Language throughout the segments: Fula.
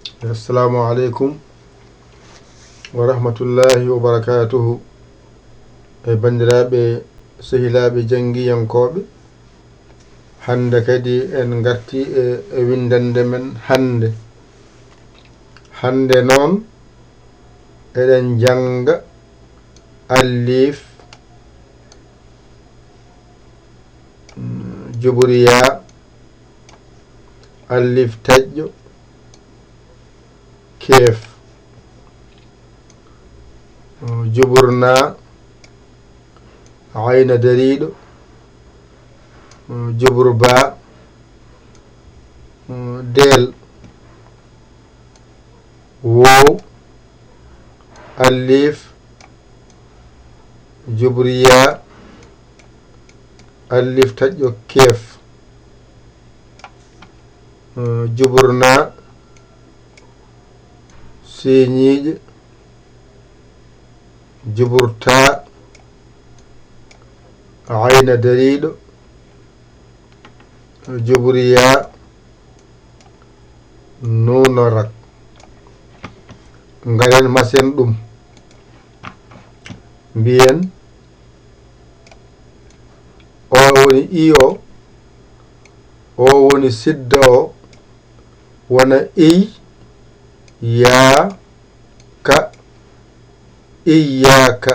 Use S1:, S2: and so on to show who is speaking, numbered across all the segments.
S1: السلام عليكم ورحمة الله وبركاته. بندرابي سهلابي جنجي ينكوبي hande kadi en garti e windande men hande noon eɗen janga alif juburiya alif taƴƴo kef juburna ayna dariɗo jubur ba del wow alif jubriya alif taƴƴo kef juburna siñiƴe juburta ayna dariɗo juburiya nunorak ngaren masen ɗum mbiyen o woni i o woni sidda o wona iy ya ka iyaka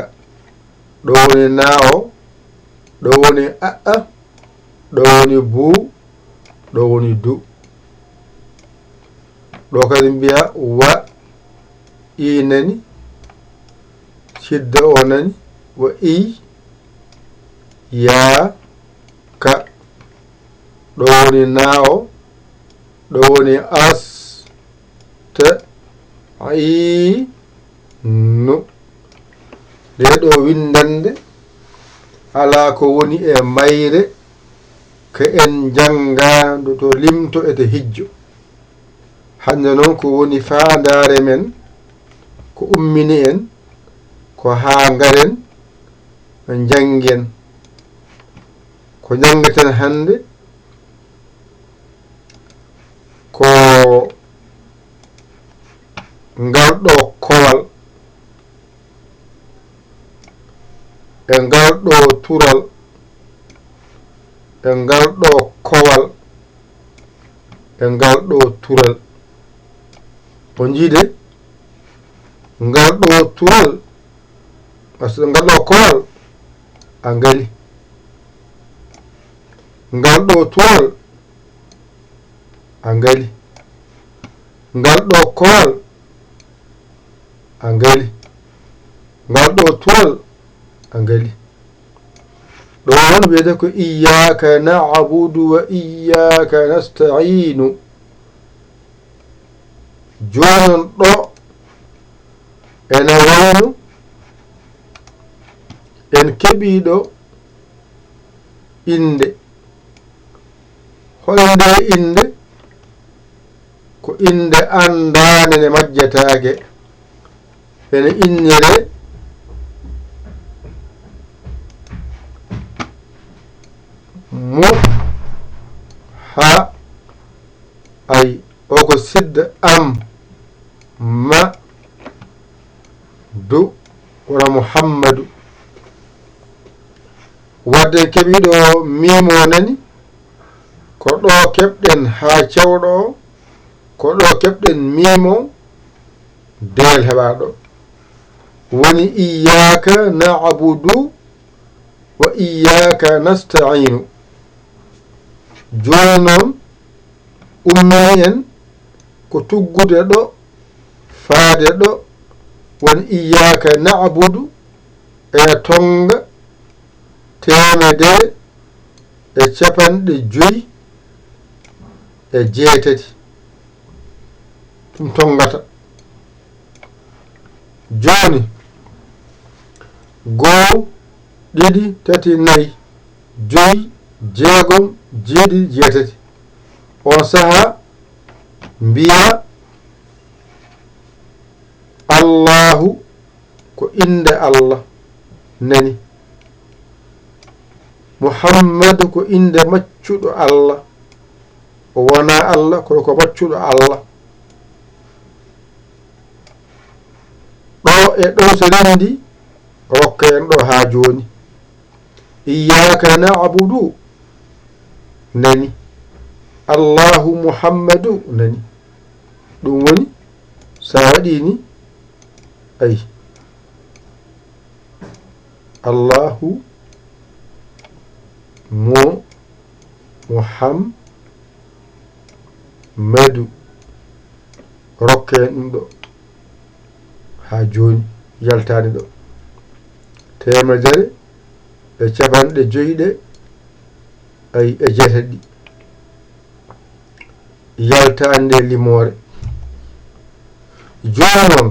S1: ɗo woni na o ɗo woni aa ɗo woni buu ɗo woni du ɗo kadi mbiya wa i nani sidda o nani wa iy ya ka ɗo woni na o ɗo woni as te i nu nde ɗo windande ala ko woni e mayre ke en jangando to limto e to hijjo hande noon ko woni faandare men ko ummini en ko ha ngaren jangen ko jangaten hande ko ngalɗo kowal e ngalɗo tural e ngalɗo kowal e ngalɗo tural o jiide ngalɗo tural pasque ngalɗo kowal a ngali ngalɗo tural a ngali ngalɗo kowal a ngali ngalɗo tural a ngali ɗo won wiyete ko iyyaka na'budu wa iyyaka nasta'inu jonon ɗo ene wayno en keɓi ɗo inde hono nde inde ko inde andane ne majjatake ene innire mu ha ay o ko sidda am ma du wona muhammadu wadde keɓiɗo mimo nani ko ɗo keɓɗen ha cewɗo o ko ɗo keɓɗen mimo del heɓa ɗo woni iyyaka na'budu wa iyyaka nasta'inu joni noon ummini en ko tuggude ɗo faade ɗo woni iyyaka na'budu e tonga temedere e capanɗe 5 e 8 ɗum tongata joni 1 2 3 4 5 6 7 8 on saha mbiya allahu ko inde allah nani muhammadu ko inde maccuɗo allah o wona allah kono ko maccuɗo allah e ɗo so rendi rokka en ɗo ha joni iyyaka na'budu nani allahu muhammadu nani ɗum woni sa waɗi ni ay allahu muhammadu rokka en ɗum ɗo ha joni yaltani ɗo 150 ay e jeetati yaltani nde limore joni noon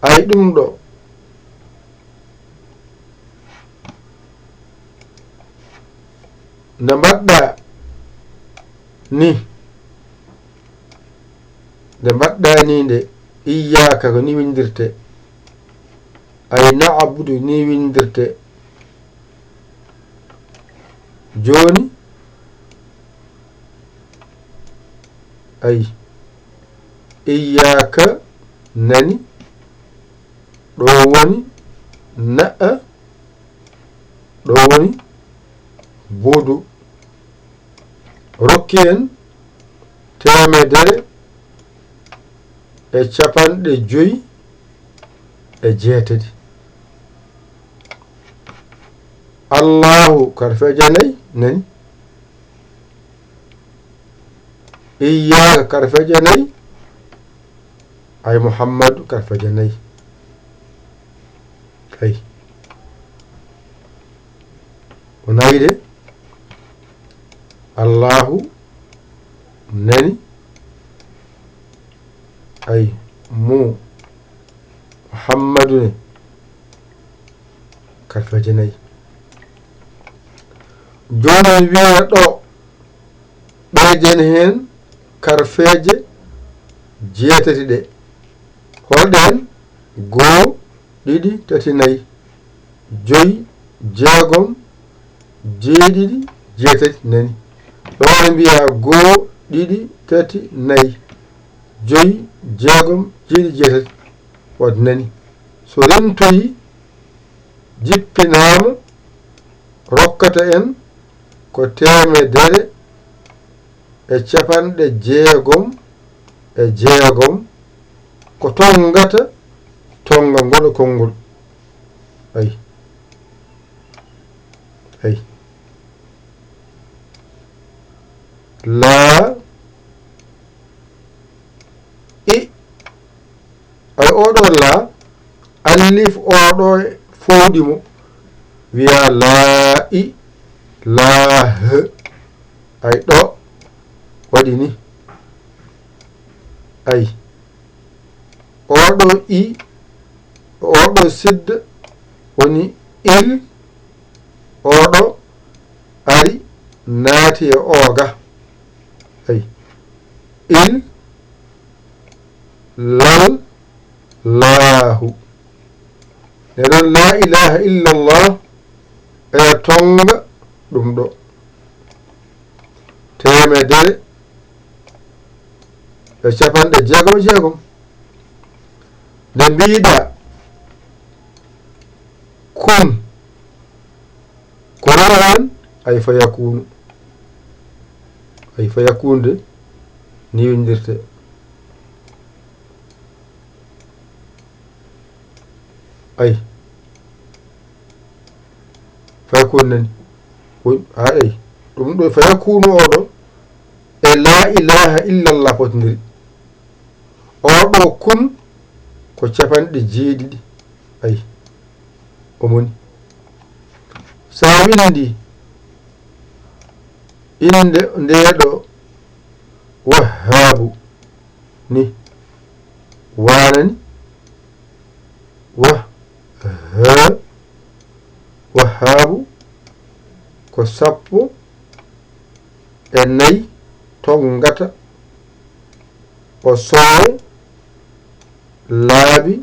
S1: ay ɗum ɗo nde mbaɗɗa ni nde iyyaka ko ni windirte ay na'budu ni windirte joni ay iyyaka nani ɗo woni na'a ɗo woni budu rokki en 150 allahu karfeje 4 nani iyyaka karfeje 4 ay muhammadu karfeje 4 ay onayde allahu nani ay muhammadu ne karfeje 4 joni wi'a ɗo ɓeyden hen karfeje 8 ɗe holɗen 1 2 3 4 5 6 7 8 nani ɗo wona mbiya 1 2 3 4 5 6 7 8 wad nani so rentoyi jippinama rokkata en ko 160 ko tongata tonga ngol konngol ay la i ay oɗo la alif oɗo fowɗimo wiya la i la h ay ɗo waɗi ni ay oɗo i oɗo sidda woni il oɗo ari naati e oga ay il lal lahu neɗon la ilaha illallah e tonga ɗum ɗo 160 nde mbiɗa kun ko rawan ay fayakunu ni windirte ay fayakunu nani ay ɗum ɗo fayakunu oɗo e la ilaha illallah fotodiri oɗo kun ko 90 ay omoni sa windi inde ndeɗo wahhabu ni wanani wahhabu ko 14 tongata o sowe laabi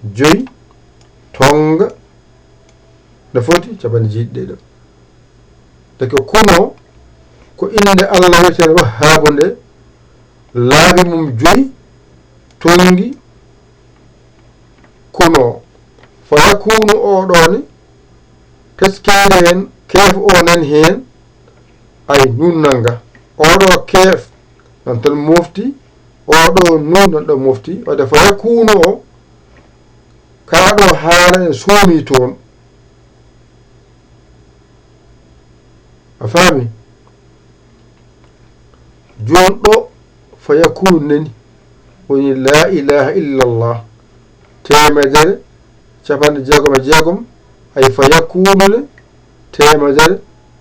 S1: 5 tonga no foti 90 ɗo deke kuno ko inde allah wiyeten wahhabu nde laabi mum 5 tongi yakkuno fa yakunu oɗoni teskere hen keef o nan hen ay nunnanga oɗo keef nan tan mofti oɗo nun nan ɗo mofti wadde fa yakunu o kaɗo haala en soomi toon a faami jon ɗo fa yakunu nani woni la ilaha illallah temedere capanɗe jeegom e jeegom ay fa yakkunule temedere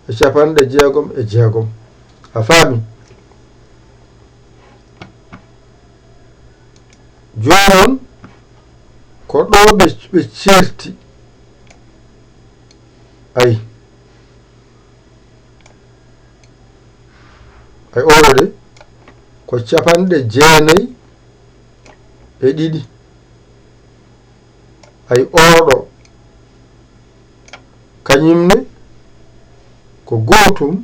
S1: e capanɗe jeegom e jeegom a faami jonon ko ɗo ɓe certi ay oɗo de ko capanɗe jeenayi e ɗiɗi ay oɗo kañumne ko gootum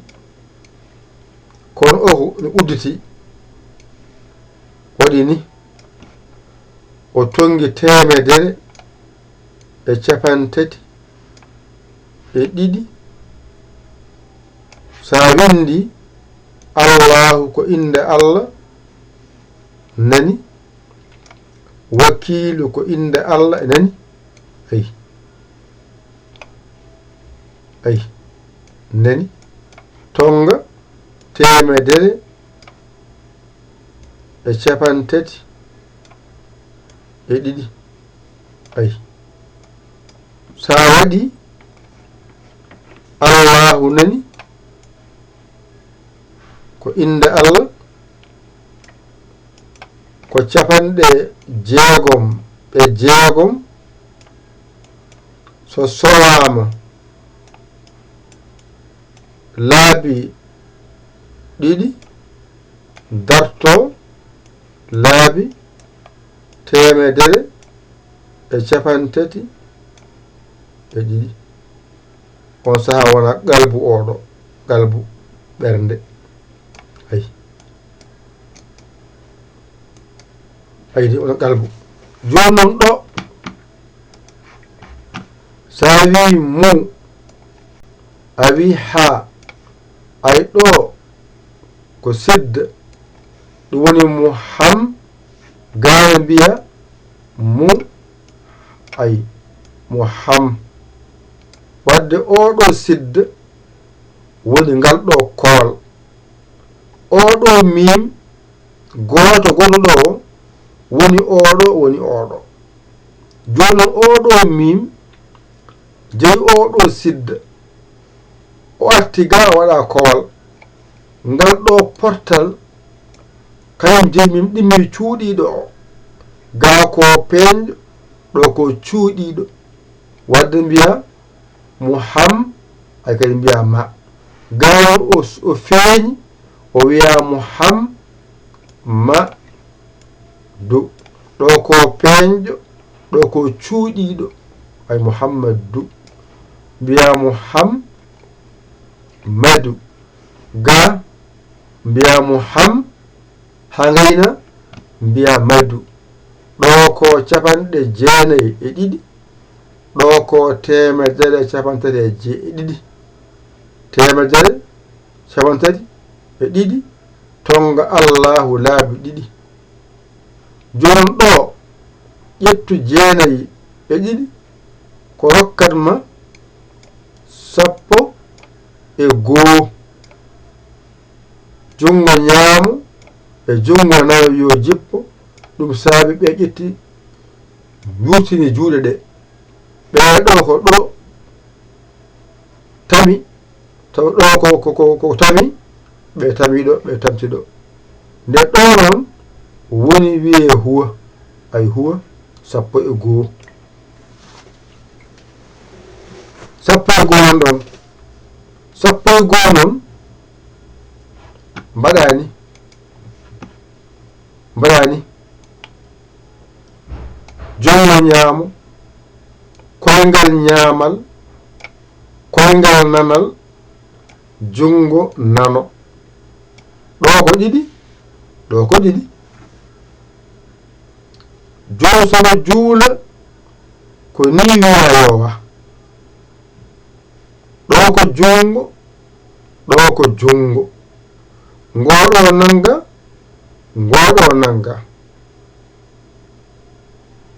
S1: kono o ne udditi waɗi ni o tongi temedere e capantati e ɗiɗi sa windi allahu ko inde allah nani wakilu ko inde allah e nani ay nani tonga temedere e capantati e ɗiɗi ay sa waɗi allahu nani ko inde allah ko capanɗe jeegom e jeegom so sowama laabi ɗiɗi darto laabi temedere e capantati e ɗiɗi on saha wona qalbu oɗo qalbu ɓernde aydi on qalbu joni noon ɗo sa wi mu a wi ha ay ɗo ko sedda ɗum woni mu ham gawe mbiya mu ay mu ham wadde oɗo sidda woni ngal ɗo kool oɗo mim goto gonɗo ɗo woni oɗo joni oɗo mim jeyi oɗo sidda o arti ga o waɗa kowal ngal ɗo portal kañum jeyi mim ɗimmi cuuɗiɗo o ga ko peeñɗo ɗo ko cuuɗiɗo wadde mbiya muham ay kadi mbiya ma ga o feeñi o wiya muham ma du ɗo ko peeñɗo ɗo ko cuuɗiɗo ay muhammadu mbiya muham madu ga mbiya muham hangayna mbiya madu ɗo ko capanɗe jeenayi e ɗiɗi ɗo ko temedere capantati e ɗiɗi temedere capantati e ɗiɗi tonga allahu laabi ɗiɗi jon ɗo ƴettu jeenayi e ɗiɗi ko rokkatma sappo e goo jungo ñaamo e jungo nayo yo jippo ɗum saabi ɓe ƴetti wurtini juuɗe ɗe ɓeɗo ko ɗo tami taw ɗo ko tami ɓe tami ɗo ɓe tamti ɗo nde ɗo noon woni wiye huwa ay huwa sappo e goo sappo e goo non ɗon sappo e goo noon mbaɗani jongo ñaamo koyngal ñaamal koyngal nanal jungo nano ɗo ko ɗiɗi ɗo ko ɗiɗi joni sono juula ko ni wi'ayowa ɗo ko jungo ɗo ko jungo ngoɗo nanga ngoɗo nanga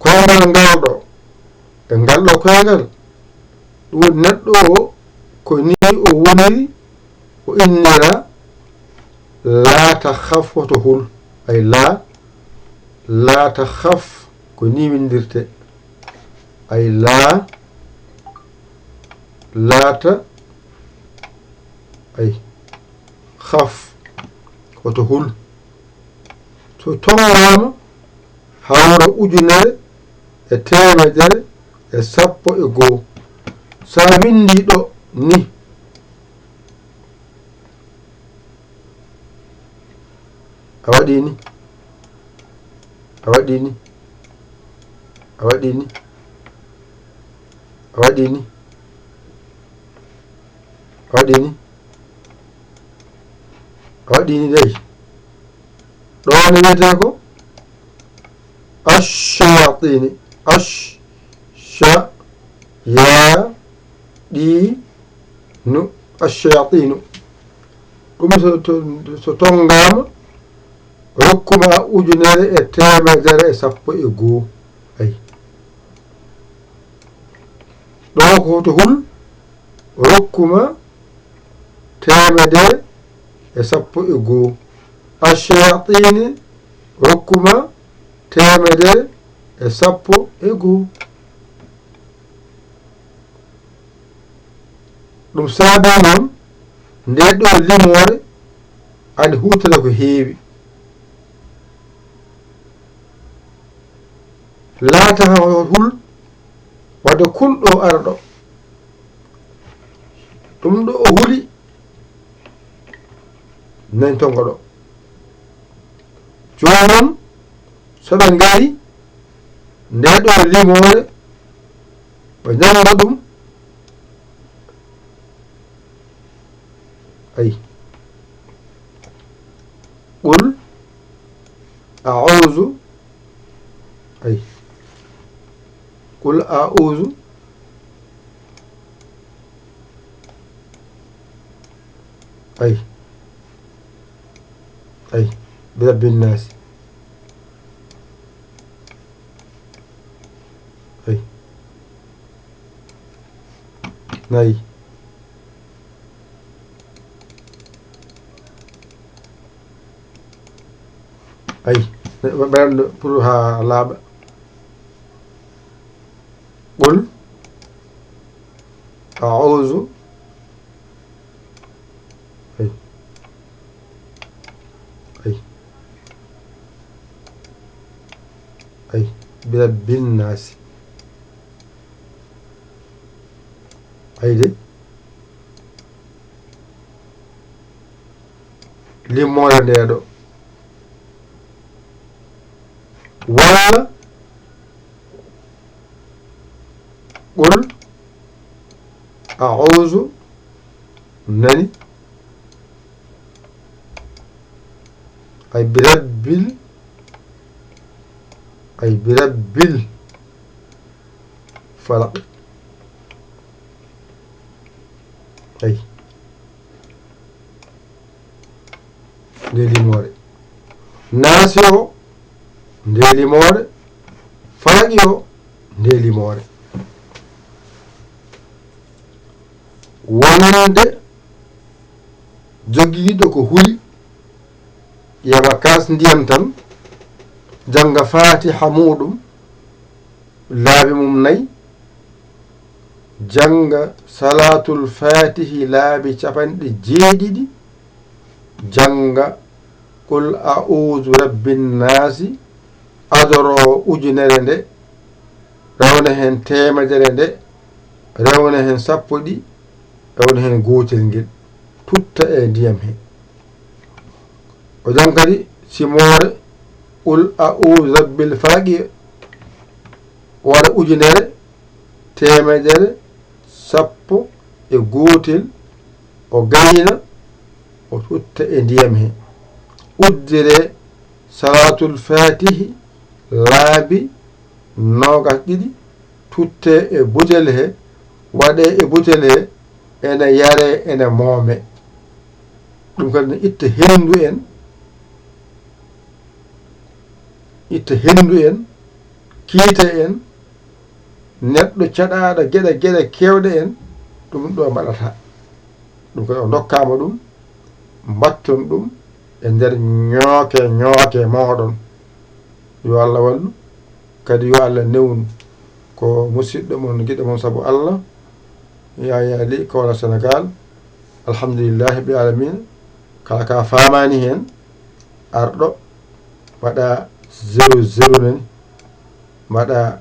S1: koyngal ngalɗo e ngalɗo koyngal ɗum neɗɗo o ko ni o woniri o innira la takhaf woto hul ay la takhaf ko ni windirte ay laata ay khaf woto hul so tongama hawra ujunere e temedere e sappo e goo sa windi ɗo ni a waɗi ni a waɗi ni a waɗi ni a waɗi ni a waɗi ni a waɗi ni dey ɗo ne wiyete ko ash-shayatini ash-shayatinu ɗum so tongama rokkuma ujunere e temedere e sappo e goo ay ɗo ko to hul rokkuma temedere e sappo e goo ash-shayatini rokkuma temedere e sappo e goo ɗum saabi noon nde ɗo limore aɗa hutata ko heewi laata hul wadde kulɗo arɗo ɗum ɗo o huli nan tonga ɗo jonon soɓe ngari nde ɗo limore ɓe janga ɗum ay qul a'udhu ay qul a'udhu ay birabbin nas ay nay ay ɓerɗo pour ha laaɓa qul a'udhu ay birabbin nas ayde limmore ndeɗo walla qul a'udhu nani ay birabbil falaq ay nde limore naasi o nde limore falaqi o nde limore wonande jogiiɗo ko huli yaɓa kas ndiyam tan janga fatiha muɗum laabi mum 4 janga salatul fatihi laabi 7 janga qul a'udhu rabbin nasi adoro ujunere nde rawna hen temedere nde rawna hen sappo ɗi rawna hen gotel ngel tutta e ndiyam he o jam kadi simore qul a'udhu rabbil falaq waɗa ujunere temedere sappo e gotel o gayna o tutta e ndiyam he uddire salatul fatihi laabi 22 tutte e butel he waɗe e butel he ene yare ene moome ɗum kadi ne itta hendu en kiita en neɗɗo caɗaɗo geɗe kewɗe en ɗum ɗo mbaɗata ɗum kadi o dokkama ɗum mbatton ɗum e nder ñooke moɗon yo Allah wallu kadi yo Allah newnu ko musidɗo mon giɗo mon saabu Allah Yaya Ly Kaolack Sénégal alhamdulillahi rabbil alamin kala ka famani hen arɗo waɗa 00 nani mbaɗa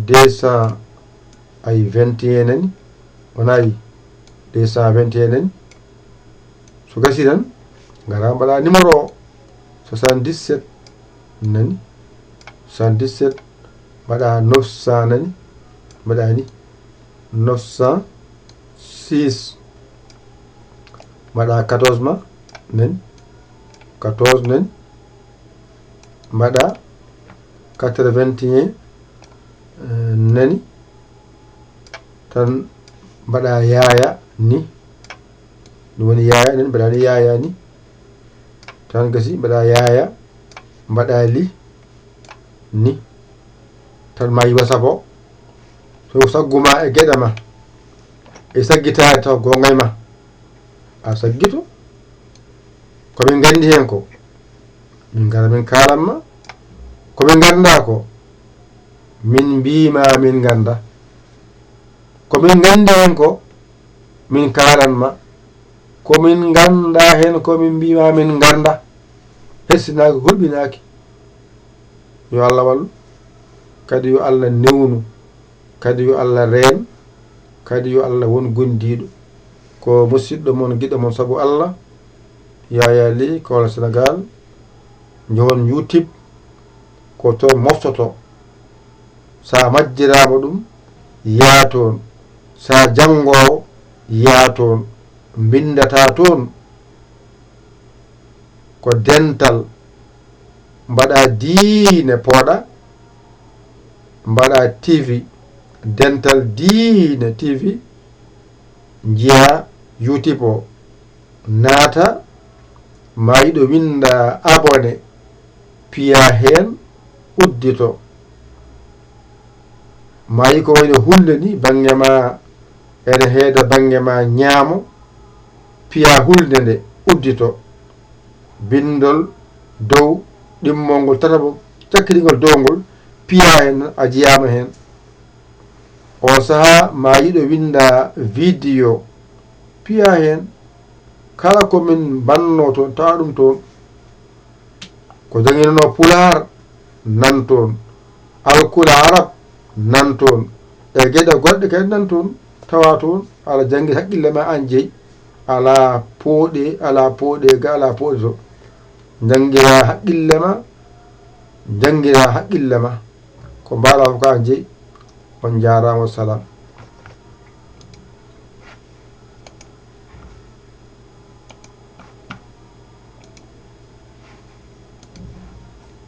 S1: 221 nani wonayi 221 nani so gasi tan gara mbaɗa numéro o 77 nani 77 mbaɗa 900 nani mbaɗani 906 mbaɗa 14 ma nani 14 nani mbaɗa 81 nani tan mbaɗa yaya ni ɗum woni yaya nani mbaɗani yaya ni tan gasi mbaɗa yaya mbaɗa Ly ni tan ma yi WhatsApp o so sagguma e gueɗe ma e saggitade taw gongay ma a saggito komin gandi hen ko min gara min kalanma komin ganda ko min mbima min ganda komin gandi hen ko min kalanma komin ganda hen komin mbima min ganda hessinaki hulɓinaki yo Allah wallu kadi yo Allah newnu kadi yo Allah reen kadi yo Allah won gondiɗo ko musidɗo mon giɗo mon saabu Allah Yaya Ly Kaolack Sénégal jowon YouTube ko toon moftoto sa majjirama ɗum yaa toon sa janngowo yaa toon bindata toon ko dental mbaɗa diine pooɗa mbaɗa TV dental diine TV jiya YouTube o naata ma yiɗo winda abonné piya hen uddito ma yi ko wayno hunde ni bange ma ene heeda bange ma ñaamo piya hulde nde uddito bindol dow ɗimmol ngol tatabo cakkiɗingol dow ngol piya hen a jiyama hen on saaha ma yiɗo winda vidéo piya hen kala komin banno toon tawa ɗum toon ko janginono pular nan toon alkula arab nan toon e gueɗe goɗɗe kadi nan toon tawa toon ala janggi haqqille ma an jeeyi ala pooɗe ga ala pooɗe to jangira haqqille ma ko mbaɗa fof ko an jeeyi on jarama wassalam